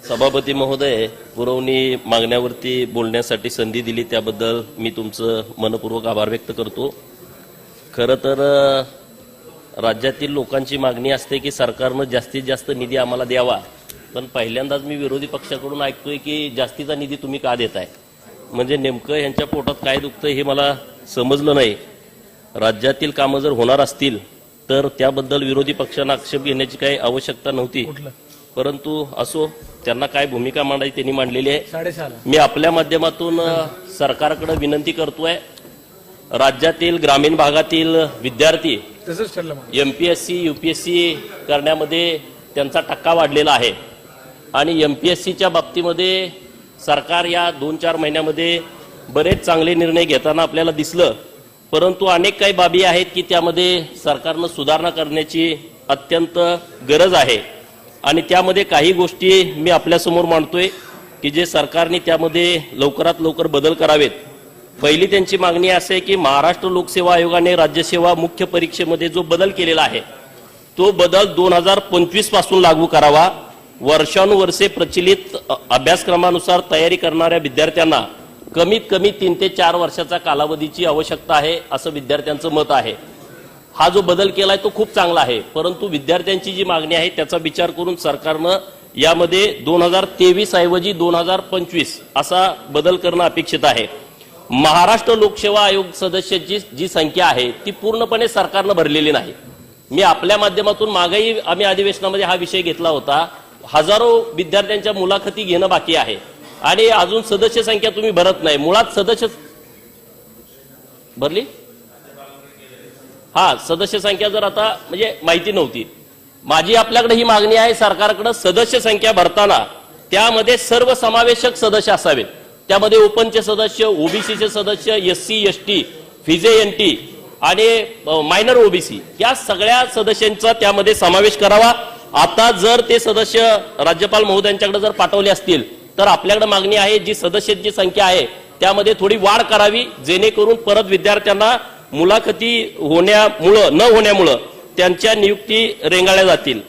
सभापती महोदय, पुरवणी मागण्यावरती बोलण्यासाठी संधी दिली त्याबद्दल मी तुमचं मनपूर्वक आभार व्यक्त करतो। खरं तर राज्यातील लोकांची मागणी असते की सरकारने जास्तीत जास्त निधी आम्हाला द्यावा, पण पहिल्यांदाच मी विरोधी पक्षाकडून ऐकतोय की जास्तीचा निधी तुम्ही का देताय, म्हणजे नेमकं यांच्या पोटात काय दुखतं हे मला समजलं नाही। राज्यातील कामं जर होणार असतील तर त्याबद्दल विरोधी पक्षांना आक्षेप घेण्याची काही आवश्यकता नव्हती, परंतु असो, त्यांना काय भूमिका मांडायची त्यांनी मांडलेली आहे। मी आपल्या माध्यमातून सरकारकडे विनंती करतोय, राज्यातील ग्रामीण भागातील विद्यार्थी एमपीएससी यूपीएससी करण्यामध्ये त्यांचा टक्का वाढलेला आहे आणि एमपीएससीच्या बाबतीमध्ये सरकार या 2-4 महिन्यामध्ये बरेच चांगले निर्णय घेताना आपल्याला दिसलं, परंतु अनेक काही बाबी आहेत की त्यामध्ये सरकारने सुधारणा करण्याची अत्यंत गरज आहे आणि त्यामध्ये काही गोष्टी मी आपल्यासमोर मांडतोय की जे सरकारने त्यामध्ये लवकरात लवकर बदल करावेत। पहिली त्यांची मागणी असे की महाराष्ट्र लोकसेवा आयोगाने राज्यसेवा मुख्य परीक्षेमध्ये जो बदल केलेला आहे तो बदल 2025 पासून लागू करावा। वर्षानुवर्षे प्रचलित अभ्यासक्रमानुसार तयारी करणाऱ्या विद्यार्थ्यांना कमीत कमी 3 ते 4 वर्षाचा कालावधीची आवश्यकता आहे असं विद्यार्थ्यांचं मत आहे। हा जो बदल केलाय तो खूप चांगला आहे, परंतु विद्यार्थ्यांची जी मागणी आहे त्याचा विचार करून सरकारनं यामध्ये 2023 ऐवजी 2025 असा बदल करणं अपेक्षित आहे। महाराष्ट्र लोकसेवा आयोग सदस्यांची जी संख्या आहे ती पूर्णपणे सरकारनं भरलेली नाही। मी आपल्या माध्यमातून मागेही आम्ही अधिवेशनामध्ये हा विषय घेतला होता, हजारो विद्यार्थ्यांच्या मुलाखती घेणं बाकी आहे आणि अजून सदस्य संख्या तुम्ही भरत नाही। मुळात सदस्य भरली, सदस्य संख्या जर आता म्हणजे माहिती नव्हती। माझी आपल्याकडे ही मागणी आहे सरकारकडे, सदस्य संख्या भरताना त्यामध्ये सर्वसमावेशक सदस्य असावेत, त्यामध्ये ओपनचे सदस्य, ओबीसीचे सदस्य, एससी एसटी, फिजे एनटी आणि मायनर ओबीसी या सगळ्या सदस्यांचा त्यामध्ये समावेश करावा। आता जर ते सदस्य राज्यपाल महोदयांच्याकडे जर पाठवले असतील तर आपल्याकडे मागणी आहे जी सदस्यांची संख्या आहे त्यामध्ये थोडी वाढ करावी, जेणेकरून परत विद्यार्थ्यांना मुलाखती न होण्यामुळे त्यांच्या नियुक्ती रेंगाळल्या जातील।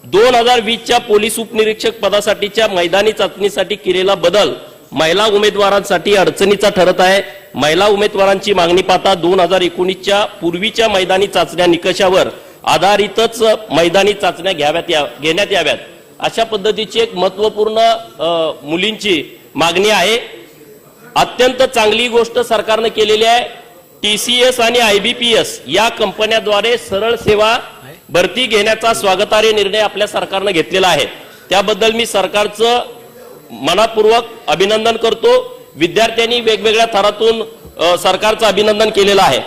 2020च्या पोलीस उपनिरीक्षक पदासाठीच्या मैदानी चाचणीसाठी केलेला बदल महिला उमेदवारांसाठी अडचणीचा ठरत आहे। महिला उमेदवारांची मागणी पाहता 2019च्या पूर्वीच्या मैदानी चाचण्या निकषावर आधारितच मैदानी चाचण्या घेण्यात याव्यात अशा पद्धतीची एक महत्त्वपूर्ण मुलींची मागणी आहे। अत्यंत चांगली गोष्ट सरकारने केलेली आहे। टीसीएस आणि आयबीपीएस या कंपन्यांद्वारे सरळ सेवा भरती घेण्याचा स्वागतार्ह निर्णय आपल्या सरकारने घेतलेला आहे, त्याबद्दल मी सरकारचं मनपूर्वक अभिनंदन करतो। विद्यार्थ्यांनी वेगवेगळ्या थरातून सरकारचं अभिनंदन केलेलं आहे,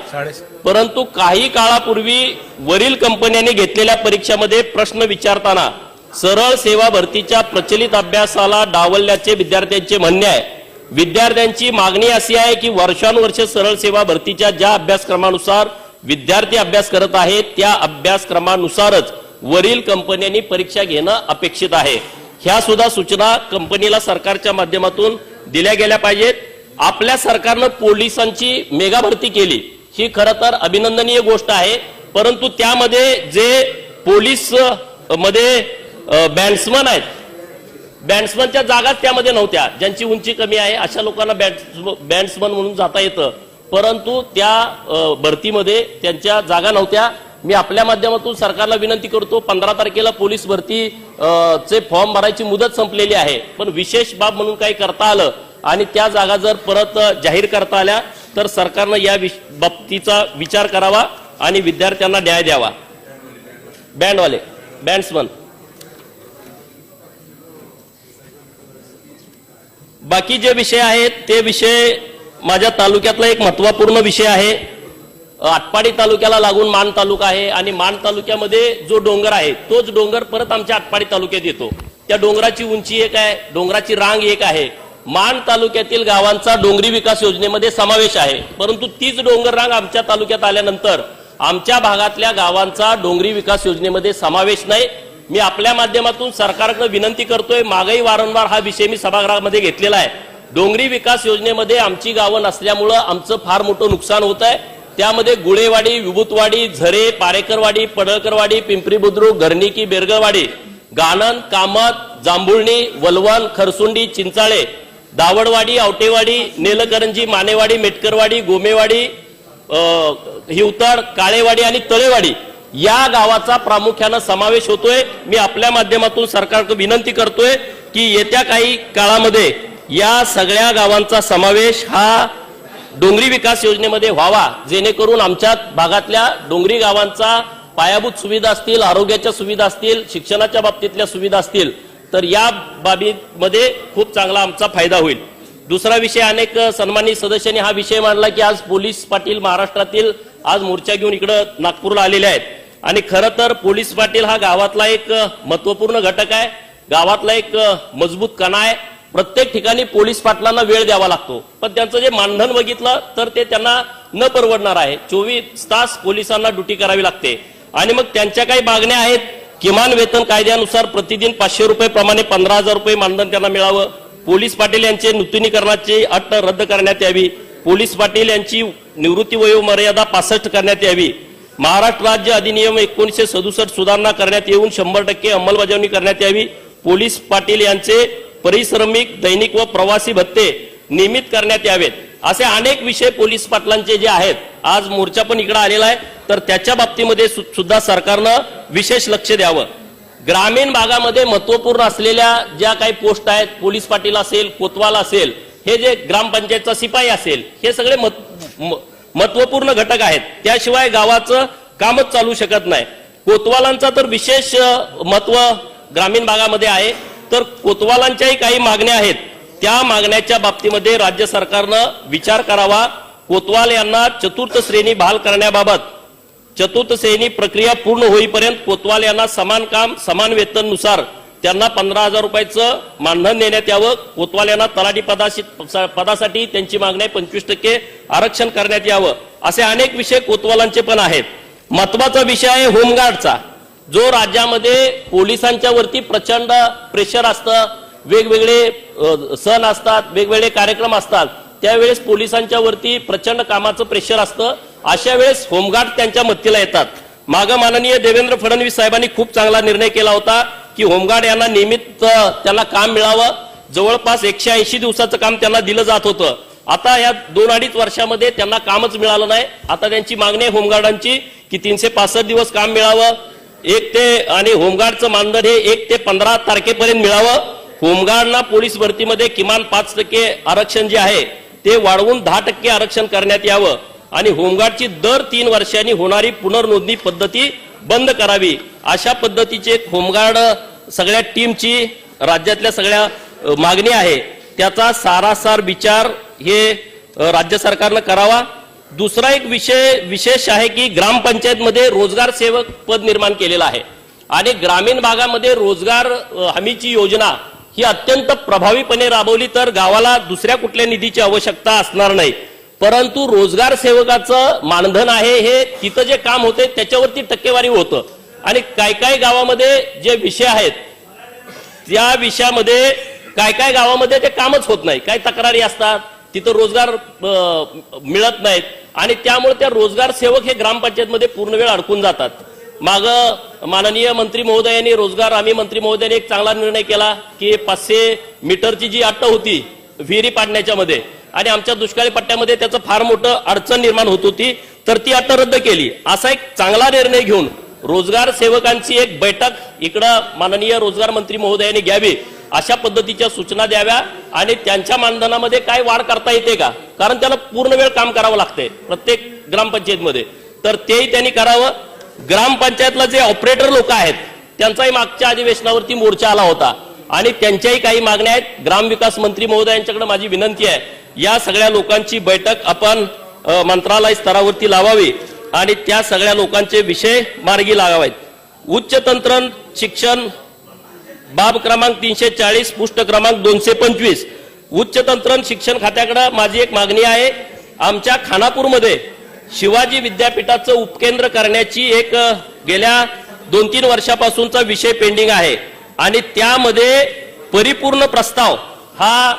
परंतु काही काळापूर्वी वरील कंपन्यांनी घेतलेल्या परीक्षामध्ये प्रश्न विचारताना सरळ सेवा भरतीच्या प्रचलित अभ्यासाला डावलल्याचे विद्यार्थ्यांचे म्हणणे आहे। विद्यार्थ्यांची मागणी अशी आहे की वर्षानुवर्षे सरळ सेवा भरतीच्या ज्या अभ्यासक्रमानुसार विद्यार्थी अभ्यास करत आहेत त्या अभ्यासक्रमानुसारच वरील कंपन्यांनी परीक्षा घेणं अपेक्षित आहे। ह्या सुद्धा सूचना कंपनीला सरकारच्या माध्यमातून दिल्या गेल्या पाहिजेत। आपल्या सरकारनं पोलिसांची मेगा भरती केली, ही खरं तर अभिनंदनीय गोष्ट आहे, परंतु त्यामध्ये जे पोलीस मध्ये बॅट्समन आहेत, बॅट्समनच्या जागाच त्यामध्ये नव्हत्या। ज्यांची उंची कमी आहे अशा लोकांना बॅट्समन म्हणून जाता येतं, परंतु त्या भरतीमध्ये त्यांच्या जागा नव्हत्या। मी आपल्या माध्यमातून सरकारला विनंती करतो, 15 तारखेला पोलीस भरती चे फॉर्म भरायची मुदत संपलेली आहे, पण विशेष बाब म्हणून काही करता आलं आणि त्या जागा जर परत जाहीर करता आल्या तर सरकारनं या बाबतीचा विचार करावा आणि विद्यार्थ्यांना न्याय द्यावा। बँडवाले, बॅट्समन, बाकी जे विषय आहेत ते विषय माझ्या तालुक्यातला एक महत्त्वपूर्ण विषय आहे। आटपाडी तालुक्याला लागून मान तालुका आहे आणि मान तालुक्यामध्ये जो डोंगर आहे तोच डोंगर परत आमच्या आटपाडी तालुक्यात येतो। त्या डोंगराची उंची एक आहे, डोंगराची रांग एक आहे। मान तालुक्यातील गावांचा डोंगरी विकास योजनेमध्ये समावेश आहे, परंतु तीच डोंगर रांग आमच्या तालुक्यात आल्यानंतर आमच्या भागातल्या गावांचा डोंगरी विकास योजनेमध्ये समावेश नाही। मी आपल्या माध्यमातून सरकारकडे विनंती करतोय, मागेही वारंवार हा विषय मी सभागृहामध्ये घेतलेला आहे। डोंगरी विकास योजनेमध्ये आमची गावं नसल्यामुळे आमचं फार मोठं नुकसान होत आहे। त्यामध्ये गुळेवाडी, विभूतवाडी, झरे, पारेकरवाडी, पडळकरवाडी, पिंपरी बुद्रुक, घरणिकी, बेरगळवाडी गाणन, कामत, जांभुळणी, वलवण, खरसुंडी, चिंचाळे, दावडवाडी, आवटेवाडी, नेलकरंजी, मानेवाडी, मेटकरवाडी, गोमेवाडी, हिवतड, काळेवाडी आणि तळेवाडी या गावाचा प्रामुख्याने समावेश होतोय। मी आपल्या माध्यमातून सरकारकडे विनंती करतोय की येत्या काही काळामध्ये या सगळ्या गावांचा समावेश हा डोंगरी विकास योजनेमध्ये व्हावा, जेणेकरून आमच्या भागातल्या डोंगरी गावांचा पायाभूत सुविधा असतील, आरोग्याच्या सुविधा असतील, शिक्षणाच्या बाबतीतल्या सुविधा असतील, तर या बाबीमध्ये खूप चांगला आमचा फायदा होईल। दुसरा विषय, अनेक सन्माननीय सदस्यांनी हा विषय मांडला की आज पोलीस पाटील महाराष्ट्रातील आज मोर्चा घेऊन इकडे नागपूरला आलेले आहेत आणि खरं तर पोलीस पाटील हा गावातला एक महत्वपूर्ण घटक आहे, गावातला एक मजबूत कणा आहे। प्रत्येक ठिकाणी पोलीस पाटलांना वेळ द्यावा लागतो, पण त्यांचं जे मानधन बघितलं तर ते त्यांना न परवडणार आहे। 24 तास पोलिसांना ड्युटी करावी लागते आणि मग त्यांच्या काही मागण्या आहेत। किमान वेतन कायद्यानुसार प्रतिदिन 500 रुपये प्रमाणे 15,000 रुपये मानधन त्यांना मिळावं, पोलीस पाटील यांचे नूतनीकरणाची अट रद्द करण्यात यावी, पोलीस पाटील यांची निवृत्ती वयोमर्यादा 65 करण्यात यावी, महाराष्ट्र राज्य अधिनियम 1967 सुधारणा करण्यात येऊन 100% अंमलबजावणी करण्यात यावी, पोलीस पाटील यांचे परिश्रमिक, दैनिक व प्रवासी भत्ते नियमित करण्यात यावेत। असे अनेक विषय पोलीस पाटलांचे जे आहेत, आज मोर्चा पण इकडे आलेला आहे, तर त्याच्या बाबतीमध्ये सुद्धा सरकारनं विशेष लक्ष द्यावं। ग्रामीण भागामध्ये महत्वपूर्ण असलेल्या ज्या काही पोस्ट आहेत, पोलीस पाटील असेल, कोतवाल असेल, हे जे ग्रामपंचायतचा शिपाई असेल, हे सगळे महत्वपूर्ण घटक आहेत, त्याशिवाय गावाचं कामच चालू शकत नाही। कोतवालांचा तर विशेष महत्व ग्रामीण भागामध्ये आहे, तर कोतवालांच्याही काही मागण्या आहेत, त्या मागण्याच्या बाबतीमध्ये राज्य सरकारनं विचार करावा। कोतवाल यांना चतुर्थ श्रेणी बहाल करण्याबाबत चतुर्थ श्रेणी प्रक्रिया पूर्ण होईपर्यंत कोतवाल यांना समान काम समान वेतन नुसार त्यांना 15,000 रुपयाचं मानधन देण्यात यावं। कोतवाल यांना तलाठी पदासाठी त्यांची मागणी 25% आरक्षण करण्यात यावं। असे अनेक विषय कोतवालांचे पण आहेत। महत्वाचा विषय आहे होमगार्डचा, जो राज्यामध्ये पोलिसांच्या वरती प्रचंड प्रेशर असतं, वेगवेगळे सण असतात, वेगवेगळे कार्यक्रम असतात, त्यावेळेस पोलिसांच्या वरती प्रचंड कामाचं प्रेशर असतं, अशा वेळेस होमगार्ड त्यांच्या मदतीला येतात। मागे माननीय देवेंद्र फडणवीस साहेबांनी खूप चांगला निर्णय केला होता की होमगार्ड यांना नियमित त्यांना काम मिळावं। जवळपास 180 दिवसाचं काम त्यांना दिलं जात होतं, आता या 2-2.5 वर्षामध्ये त्यांना कामच मिळालं नाही। आता त्यांची मागणी आहे होमगार्डांची की 365 दिवस काम मिळावं, आणि होमगार्डचं मानधन हे 1 ते 15 तारखेपर्यंत मिळावं। होमगार्डना पोलीस भरतीमध्ये किमान 5% आरक्षण जे आहे ते वाढवून 10% आरक्षण करण्यात यावं आणि होमगार्डची दर 3 वर्षांनी होणारी पुनर्नोंदणी पद्धती बंद करावी। अशा पद्धतीचे होमगार्ड सगळ्या टीमची राज्यातल्या सगळ्या मागणी आहे, त्याचा सारासार विचार हे राज्य सरकारनं करावा। दुसरा एक विषय विशेष आहे की ग्रामपंचायतमध्ये रोजगार सेवक पद निर्माण केलेलं आहे आणि ग्रामीण भागामध्ये रोजगार हमीची योजना ही अत्यंत प्रभावीपणे राबवली तर गावाला दुसऱ्या कुठल्या निधीची आवश्यकता असणार नाही, परंतु रोजगार सेवकाचं मानधन आहे हे तिथं जे काम होते त्याच्यावरती टक्केवारी होतं आणि काय काय गावामध्ये जे विषय आहेत त्या विषयामध्ये काय गावामध्ये ते कामच होत नाही, काय तक्रारी असतात, तिथं रोजगार मिळत नाहीत आणि त्यामुळे त्या रोजगार सेवक हे ग्रामपंचायतमध्ये पूर्ण वेळ अडकून जातात। माग माननीय मंत्री महोदयांनी रोजगार हमी मंत्री महोदयांनी एक चांगला निर्णय केला की 500 मीटरची जी अट होती विहिरी पाडण्याच्या मध्ये आणि आमच्या दुष्काळी पट्ट्यामध्ये त्याचं फार मोठं अडचण निर्माण होत होती, तर ती अट रद्द केली। असा एक चांगला निर्णय घेऊन रोजगार सेवकांची एक बैठक इकडं माननीय रोजगार मंत्री महोदयांनी घ्यावी, अशा पद्धतीच्या सूचना द्याव्या आणि त्यांच्या मानधनामध्ये काय वाढ करता येते का, कारण त्याला पूर्ण वेळ काम करावं लागतंय प्रत्येक ग्रामपंचायतमध्ये, तर तेही त्यांनी करावं। ग्रामपंचायतला जे ऑपरेटर लोक आहेत त्यांचाही मागच्या अधिवेशनावरती मोर्चा आला होता आणि त्यांच्याही काही मागण्या आहेत। ग्रामविकास मंत्री महोदयांच्याकडे माझी विनंती आहे, या सगळ्या लोकांची बैठक आपण मंत्रालय स्तरावरती लावावी आणि त्या सगळ्या लोकांचे विषय मार्गी लागावेत। उच्च तंत्रज्ञान शिक्षण बाब क्रमांक 340 पृष्ठ क्रमांक 225 उच्च तंत्रज्ञान शिक्षण खात्याकडे माझी एक मागणी आहे। आमच्या खानापूरमध्ये शिवाजी विद्यापीठाचं उपकेंद्र करण्याची एक गेल्या 2-3 वर्षापासूनचा विषय पेंडिंग आहे आणि त्यामध्ये परिपूर्ण प्रस्ताव हा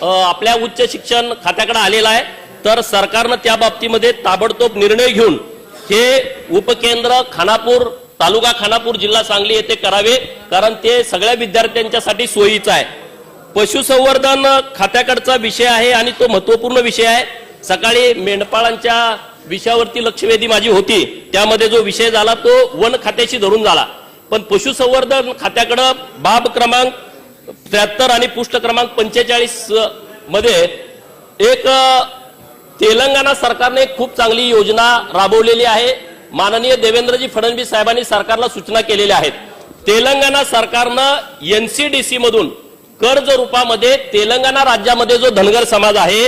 आपल्या उच्च शिक्षण खात्याकडे आलेला आहे, तर सरकारनं त्या बाबतीमध्ये ताबडतोब निर्णय घेऊन हे उपकेंद्र खानापूर तालुका खानापूर जिल्हा सांगली येथे करावे, कारण ते सगळ्या विद्यार्थ्यांच्यासाठी सोयीचं आहे. पशुसंवर्धन खात्याकडचा विषय आहे आणि तो महत्वपूर्ण विषय आहे. सकाळी मेंढपाळांच्या विषयावरती लक्षवेधी माझी होती, त्यामध्ये जो विषय झाला तो वन खात्याशी धरून झाला. पण पशुसंवर्धन खात्याकडे बाब क्रमांक 73 आणि पृष्ठ क्रमांक 45 मध्ये एक तेलंगणा सरकारने खूप चांगली योजना राबवलेली आहे. माननीय देवेंद्रजी फडणवीस साहेबांनी सरकारला सूचना केलेल्या आहेत. तेलंगणा सरकारनं एनसीडीसी मधून कर्ज रूपामध्ये तेलंगणा राज्यामध्ये जो धनगर समाज आहे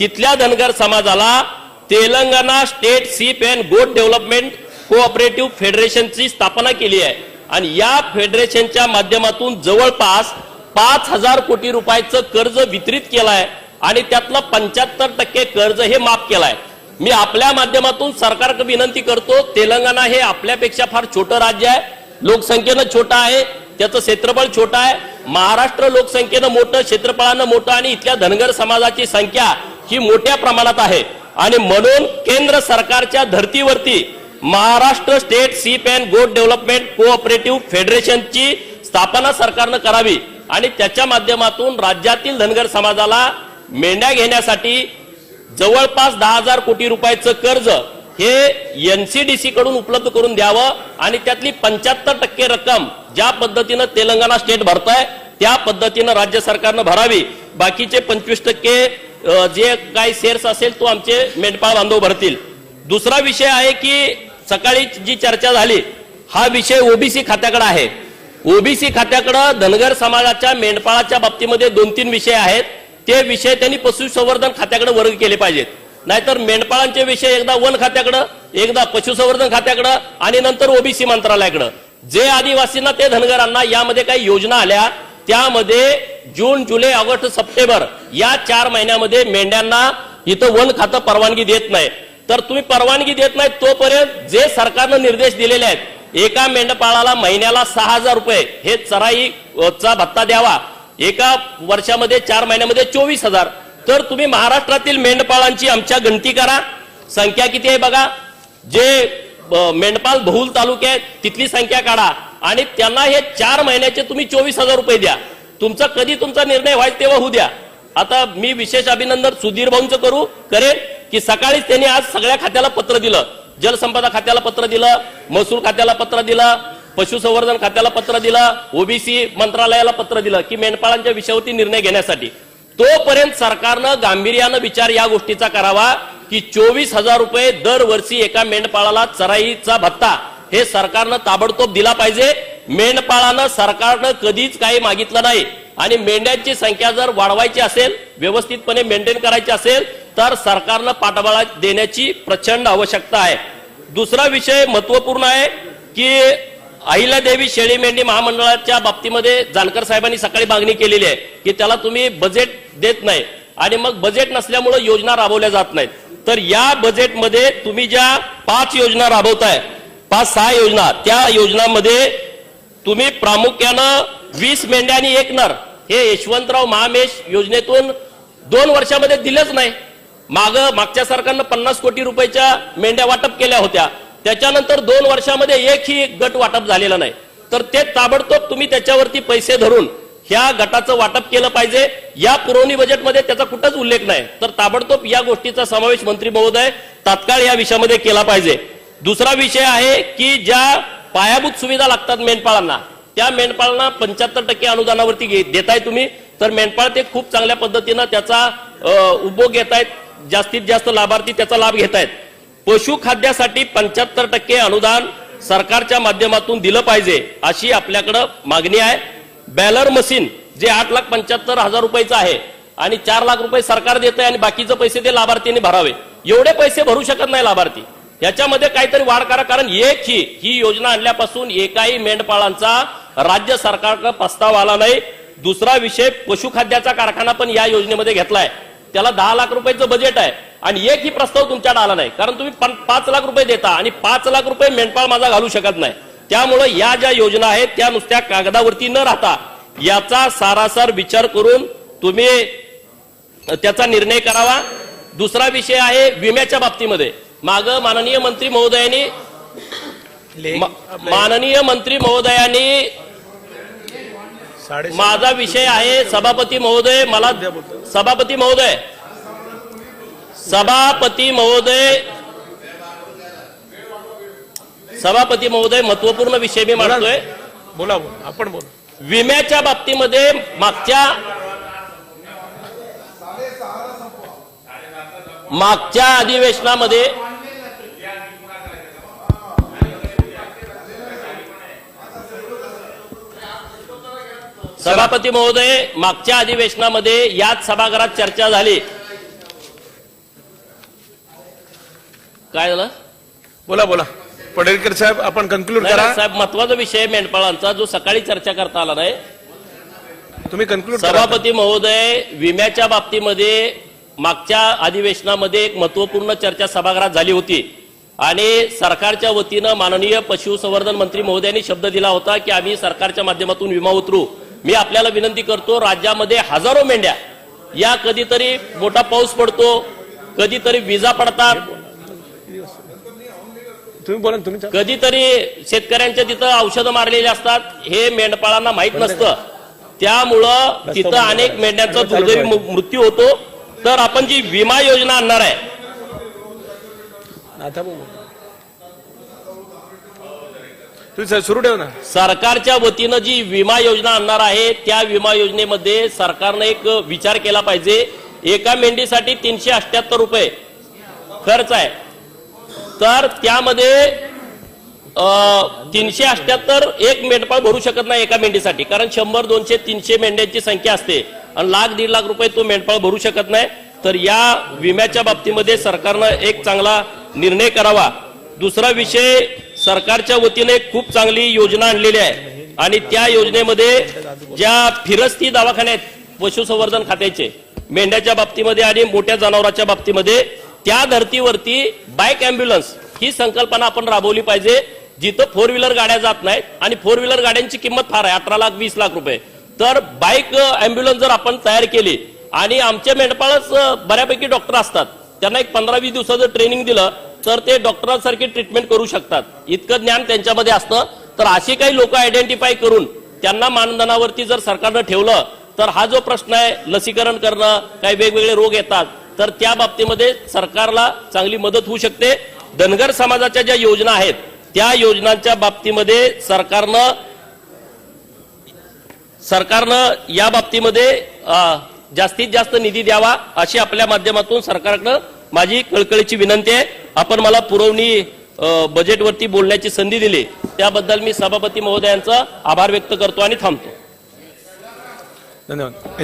तिथल्या धनगर समाजाला तेलंगणा स्टेट सीप अँड गोट डेव्हलपमेंट कोऑपरेटिव्ह फेडरेशनची स्थापना केली आहे आणि या फेडरेशनच्या माध्यमातून जवळपास 5,000 कोटी रुपयाचं कर्ज वितरित केलं आहे आणि त्यातलं 75% कर्ज हे माफ केलं आहे. मी आपल्या माध्यमातून सरकारकडे विनंती करतो, तेलंगणा हे आपल्यापेक्षा फार छोटं राज्य आहे, लोकसंख्येनं छोटं आहे, त्याचं क्षेत्रफळ छोटं आहे. महाराष्ट्र लोकसंख्येनं मोठं, क्षेत्रफळानं मोठं आणि इथल्या धनगर समाजाची संख्या ही मोठ्या प्रमाणात आहे आणि म्हणून केंद्र सरकारच्या धर्तीवरती महाराष्ट्र स्टेट सीप अँड गोट डेव्हलपमेंट कोऑपरेटिव्ह फेडरेशनची स्थापना सरकारनं करावी आणि त्याच्या माध्यमातून राज्यातील धनगर समाजाला मेंढ्या घेण्यासाठी जवळपास 10,000 कोटी रुपयाचं कर्ज हे एनसीडीसी कडून उपलब्ध करून द्यावं आणि त्यातली 75% रक्कम ज्या पद्धतीनं तेलंगणा स्टेट भरताय त्या पद्धतीनं राज्य सरकारनं भरावी. बाकीचे 25% जे काही शेअर्स असेल तो आमचे मेंढपाळ बांधव भरतील. दुसरा विषय आहे की सकाळी जी चर्चा झाली हा विषय ओबीसी खात्याकडे आहे. ओबीसी खात्याकडे धनगर समाजाच्या मेंढपाळाच्या बाबतीमध्ये 2-3 विषय आहेत. ते विषय त्यांनी पशुसंवर्धन खात्याकडे वर्ग केले पाहिजेत. नाहीतर मेंढपाळांचे विषय एकदा वन खात्याकडे, एकदा पशुसंवर्धन खात्याकडे आणि नंतर ओबीसी मंत्रालयाकडे. जे आदिवासींना ते धनगरांना यामध्ये काही योजना आल्या त्यामध्ये जून, जुलै, ऑगस्ट, सप्टेंबर या 4 महिन्यामध्ये मेंढ्यांना इथं वन खातं परवानगी देत नाही. तर तुम्ही परवानगी देत नाही तोपर्यंत जे सरकारनं निर्देश दिलेले आहेत, एका मेंढपाळाला महिन्याला 6,000 रुपये हे चराईचा भत्ता द्यावा, एका वर्षामध्ये 4 महिन्यामध्ये 24,000. तर तुम्ही महाराष्ट्रातील मेंढपाळांची आमच्या गणती करा, संख्या किती आहे बघा, जे मेंढपाळ बहुल तालुके आहेत तिथली संख्या काढा आणि त्यांना हे 4 महिन्याचे तुम्ही 24,000 रुपये द्या. कधी तुमचा निर्णय व्हायचा तेव्हा होऊ द्या. आता मी विशेष अभिनंदन सुधीर भाऊंचं करेन की सकाळीच त्यांनी आज सगळ्या खात्याला पत्र दिलं, जलसंपदा खात्याला पत्र दिलं, महसूल खात्याला पत्र दिलं, पशुसंवर्धन खात्याला पत्र दिलं, ओबीसी मंत्रालयाला पत्र दिलं की मेंढपाळांच्या विषयावरती निर्णय घेण्यासाठी. तोपर्यंत सरकारनं गांभीर्यानं विचार या गोष्टीचा करावा की 24,000 रुपये दरवर्षी एका मेंढपाळाला चराईचा भत्ता हे सरकारनं ताबडतोब दिला पाहिजे. मेंढपाळानं सरकारनं कधीच काही मागितलं नाही आणि मेंढ्यांची संख्या जर वाढवायची असेल, व्यवस्थितपणे मेंटेन करायची असेल तर सरकारनं पाठबळ देण्याची प्रचंड आवश्यकता आहे. दुसरा विषय महत्वपूर्ण आहे की अहिल्यादेवी शेळी मेंढी महामंडळाच्या बाबतीमध्ये जानकर साहेबांनी सकाळी मागणी केलेली आहे की त्याला तुम्ही बजेट देत नाही आणि मग बजेट नसल्यामुळे योजना राबवल्या जात नाहीत. तर या बजेटमध्ये तुम्ही ज्या 5 योजना राबवताय, 5-6 योजना, त्या योजनांमध्ये तुम्ही प्रामुख्यानं 20 मेंढ्या आणि 1 नर हे यशवंतराव महामेश योजनेतून 2 वर्षामध्ये दिलंच नाही. मागच्या सरकारनं 50 कोटी रुपयाच्या मेंढ्या वाटप केल्या होत्या, त्याच्यानंतर 2 वर्षामध्ये एकही गट वाटप झालेला नाही. तर ते ताबडतोब तुम्ही त्याच्यावरती पैसे धरून ह्या गटाचं वाटप केलं पाहिजे. या पुरवणी बजेटमध्ये त्याचा कुठंच उल्लेख नाही. तर ताबडतोब या गोष्टीचा समावेश मंत्री महोदय तात्काळ या विषयामध्ये केला पाहिजे. दुसरा विषय आहे की ज्या पायाभूत सुविधा लागतात मेंढपाळांना, त्या मेंढपाळांना 75% अनुदानावरती देताय तुम्ही. तर मेंढपाळ ते खूप चांगल्या पद्धतीनं त्याचा उपभोग घेत आहेत, जास्तीत जास्त लाभार्थी त्याचा लाभ घेत आहेत. पशुखाद्यासाठी 75% अनुदान सरकारच्या माध्यमातून दिलं पाहिजे अशी आपल्याकडे मागणी आहे. बॅलर मशीन जे 8,75,000 रुपयाचं आहे आणि 4 लाख रुपये सरकार देत आहे आणि बाकीचे पैसे ते लाभार्थीने भरावे. एवढे पैसे भरू शकत नाही लाभार्थी. याच्यामध्ये काहीतरी वाढ करा, कारण ही योजना आणल्यापासून एकाही मेंढपाळांचा राज्य सरकारकडे प्रस्ताव आला नाही. दुसरा विषय, पशुखाद्याचा कारखाना पण या योजनेमध्ये घेतलाय, त्याला 10 लाख रुपयाचं बजेट आहे आणि एकही प्रस्ताव तुमच्याकडे आला नाही. कारण तुम्ही 5 लाख रुपये देता आणि 5 लाख रुपये मेंढपाळ माझा घालू शकत नाही. त्यामुळे या ज्या योजना आहेत त्या नुसत्या कागदावरती न राहता याचा सारासार विचार करून तुम्ही त्याचा निर्णय करावा. दुसरा विषय आहे विम्याच्या बाबतीमध्ये. माननीय मंत्री महोदयांनी माननीय मंत्री महोदयांनी माझा विषय आहे सभापती महोदय मला सभापती महोदय महत्वपूर्ण विषय मी मांडतोय. बोला आपण बोला. विम्याच्या बाबतीमध्ये मागच्या अधिवेशनामध्ये सभापती महोदय मागच्या अधिवेशनामध्ये याच सभागृहात चर्चा झाली. काय झालं? बोला बोला पडळकर साहेब आपण कन्क्लूड करा. साहेब महत्वाचा विषय मेंढपाळांचा जो सकाळी चर्चा करता आला नाही. तुम्ही कन्क्लूड करा. सभापती महोदय विम्याच्या बाबतीमध्ये मागच्या अधिवेशनामध्ये एक महत्वपूर्ण चर्चा सभागृहात झाली होती आणि सरकारच्या वतीनं माननीय पशुसंवर्धन मंत्री महोदयांनी शब्द दिला होता की आम्ही सरकारच्या माध्यमातून विमा उतरू. मी आपल्याला विनंती करतो, राज्यामध्ये हजारो मेंढ्या या कधीतरी मोठा पाऊस पडतो, कधीतरी विजा पडतात, तुम्ही बोला. तुम्ही कधीतरी शेतकऱ्यांच्या तिथं औषधं मारलेली असतात. हे मेंढपाळांना माहित नसतं. त्यामुळं तिथं अनेक मेंढ्यांचा दुर्दैवी मृत्यू होतो. तर आपण जी विमा योजना आणणार आहे तुम्ही सुरू ठेव ना. सरकारच्या वतीनं जी विमा योजना आणणार आहे त्या विमा योजनेमध्ये सरकारने एक विचार केला पाहिजे. एका मेंढीसाठी 378 रुपये खर्च आहे. तर त्यामध्ये 378 एक मेंढपाळ भरू शकत नाही एका मेंढीसाठी, कारण 100, 200, 300 मेंढ्यांची संख्या असते आणि लाख 1.5 लाख रुपये तो मेंढपाळ भरू शकत नाही. तर या विम्याच्या बाबतीमध्ये सरकारनं एक चांगला निर्णय करावा. दुसरा विषय, सरकारच्या वतीने खूप चांगली योजना आणलेली आहे आणि त्या योजनेमध्ये ज्या फिरस्ती दवाखाने आहेत पशुसंवर्धन खात्याचे मेंढ्याच्या बाबतीमध्ये आणि मोठ्या जनावरांच्या बाबतीमध्ये, त्या धर्तीवरती बाईक अँब्युलन्स ही संकल्पना आपण राबवली पाहिजे. जिथं 4 व्हीलर गाड्या जात नाहीत आणि 4 व्हीलर गाड्यांची किंमत फार आहे, 18 लाख 20 लाख रुपये. तर बाईक अँब्युलन्स जर आपण तयार केली आणि आमचे मेंढपाळच बऱ्यापैकी डॉक्टर असतात, त्यांना एक 15-20 दिवसाचं ट्रेनिंग दिलं तर ते डॉक्टरांसारखी ट्रीटमेंट करू शकतात. इतकं ज्ञान त्यांच्यामध्ये असतं. तर अशी काही लोक आयडेंटिफाय करून त्यांना मानधनावरती जर सरकारनं ठेवलं तर हा जो प्रश्न आहे लसीकरण करणं, काही वेगवेगळे रोग येतात, तर त्या बाबतीमध्ये सरकारला चांगली मदत होऊ शकते. धनगर समाजाच्या ज्या योजना आहेत त्या योजनांच्या बाबतीमध्ये सरकारनं या बाबतीमध्ये जास्तीत जास्त निधी द्यावा अशी आपल्या माध्यमातून सरकारकडे माझी कळकळीची विनंती आहे. आपण मला पुरवणी बजेटवरती बोलण्याची संधी दिली त्याबद्दल मी सभापती महोदयांचा आभार व्यक्त करतो आणि थांबतो. धन्यवाद.